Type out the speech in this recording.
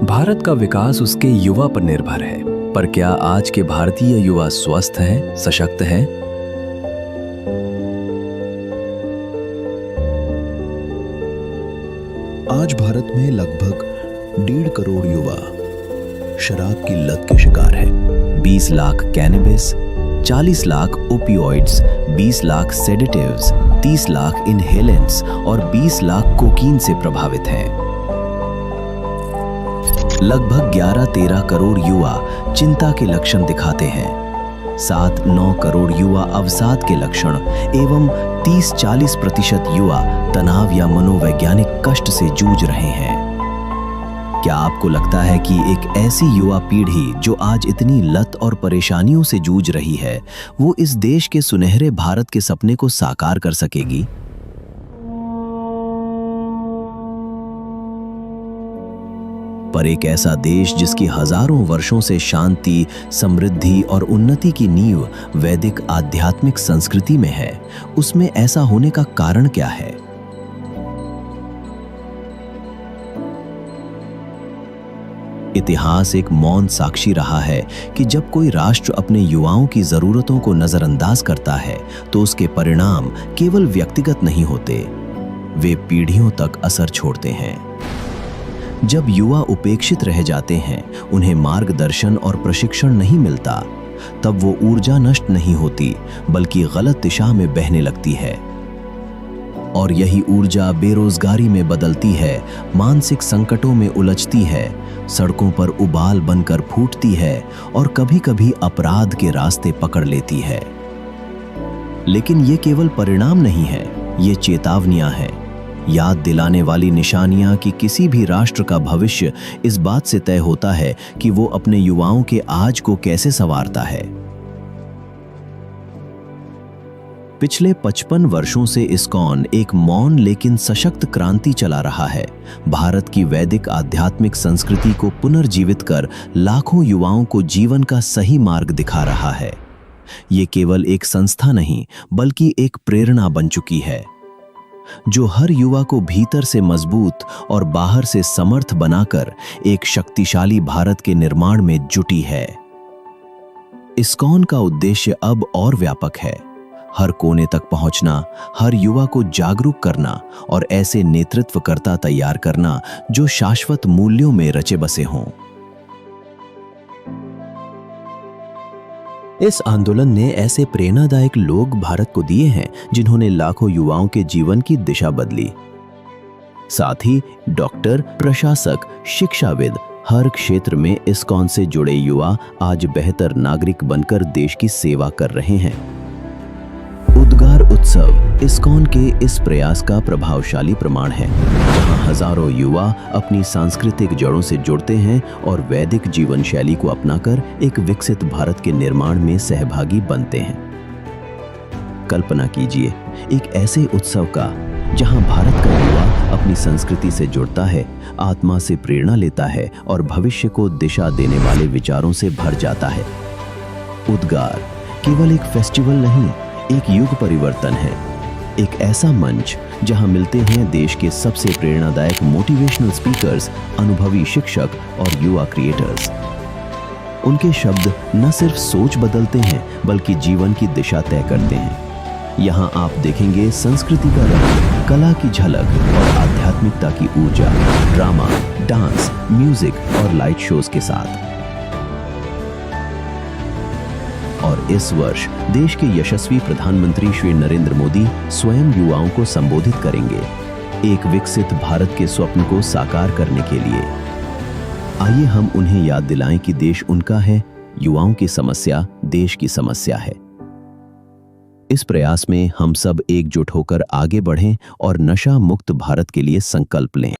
भारत का विकास उसके युवा पर निर्भर है, पर क्या आज के भारतीय युवा स्वस्थ हैं, सशक्त हैं? आज भारत में लगभग 1.5 करोड़ युवा शराब की लत के शिकार है। 20 lakh cannabis, 40 lakh opioids, 20 lakh sedatives, 30 lakh inhalants और 20 लाख कोकीन से प्रभावित हैं। लगभग 11-13 करोड़ युवा चिंता के लक्षण दिखाते हैं। 7-9 करोड़ युवा अवसाद के लक्षण एवं 30-40% युवा तनाव या मनोवैज्ञानिक कष्ट से जूझ रहे हैं। क्या आपको लगता है कि एक ऐसी युवा पीढ़ी जो आज इतनी लत और परेशानियों से जूझ रही है, वो इस देश के सुनहरे भारत के सपने को साकार कर सकेगी? पर एक ऐसा देश जिसकी हजारों वर्षों से शांति, समृद्धि और उन्नति की नींव वैदिक आध्यात्मिक संस्कृति में है, उसमें ऐसा होने का कारण क्या है? इतिहास एक मौन साक्षी रहा है कि जब कोई राष्ट्र अपने युवाओं की जरूरतों को नजरअंदाज करता है तो उसके परिणाम केवल व्यक्तिगत नहीं होते, वे पीढ़ियों तक असर छोड़ते हैं। जब युवा उपेक्षित रह जाते हैं, उन्हें मार्गदर्शन और प्रशिक्षण नहीं मिलता, तब वो ऊर्जा नष्ट नहीं होती बल्कि गलत दिशा में बहने लगती है। और यही ऊर्जा बेरोजगारी में बदलती है, मानसिक संकटों में उलझती है, सड़कों पर उबाल बनकर फूटती है और कभी-कभी अपराध के रास्ते पकड़ लेती है। लेकिन ये केवल परिणाम नहीं है, ये चेतावनियां हैं, याद दिलाने वाली निशानियां कि किसी भी राष्ट्र का भविष्य इस बात से तय होता है कि वो अपने युवाओं के आज को कैसे संवारता है। पिछले 55 वर्षों से इस्कॉन एक मौन लेकिन सशक्त क्रांति चला रहा है। भारत की वैदिक आध्यात्मिक संस्कृति को पुनर्जीवित कर लाखों युवाओं को जीवन का सही मार्ग दिखा रहा है। ये केवल एक संस्था नहीं बल्कि एक प्रेरणा बन चुकी है, जो हर युवा को भीतर से मजबूत और बाहर से समर्थ बनाकर एक शक्तिशाली भारत के निर्माण में जुटी है। इस्कॉन का उद्देश्य अब और व्यापक है, हर कोने तक पहुंचना, हर युवा को जागरूक करना और ऐसे नेतृत्वकर्ता तैयार करना जो शाश्वत मूल्यों में रचे बसे हों। इस आंदोलन ने ऐसे प्रेरणादायक लोग भारत को दिए हैं जिन्होंने लाखों युवाओं के जीवन की दिशा बदली। साथ ही डॉक्टर, प्रशासक, शिक्षाविद, हर क्षेत्र में इस्कॉन से जुड़े युवा आज बेहतर नागरिक बनकर देश की सेवा कर रहे हैं। उद्गार उत्सव इस्कॉन के इस प्रयास का प्रभावशाली प्रमाण है, जहां हजारों युवा अपनी सांस्कृतिक जड़ों से जुड़ते हैं और वैदिक जीवन शैली को अपनाकर एक विकसित भारत के निर्माण में सहभागी बनते हैं। कल्पना कीजिए एक ऐसे उत्सव का जहां भारत का युवा अपनी संस्कृति से जुड़ता है, आत्मा से प्रेरणा लेता है और भविष्य को दिशा देने वाले विचारों से भर जाता है। उद्गार केवल एक फेस्टिवल नहीं, एक युग परिवर्तन है, एक ऐसा मंच जहां मिलते हैं देश के सबसे प्रेरणादायक मोटिवेशनल स्पीकर्स, अनुभवी शिक्षक और युवा क्रिएटर्स। उनके शब्द न सिर्फ सोच बदलते हैं बल्कि जीवन की दिशा तय करते हैं। यहां आप देखेंगे संस्कृति का रंग, कला की झलक और आध्यात्मिकता की ऊर्जा, ड्रामा, डांस, म्यूजिक और लाइट शोज के साथ। और इस वर्ष देश के यशस्वी प्रधानमंत्री श्री नरेंद्र मोदी स्वयं युवाओं को संबोधित करेंगे, एक विकसित भारत के स्वप्न को साकार करने के लिए। आइए हम उन्हें याद दिलाएं कि देश उनका है, युवाओं की समस्या देश की समस्या है। इस प्रयास में हम सब एकजुट होकर आगे बढ़ें और नशा मुक्त भारत के लिए संकल्प लें।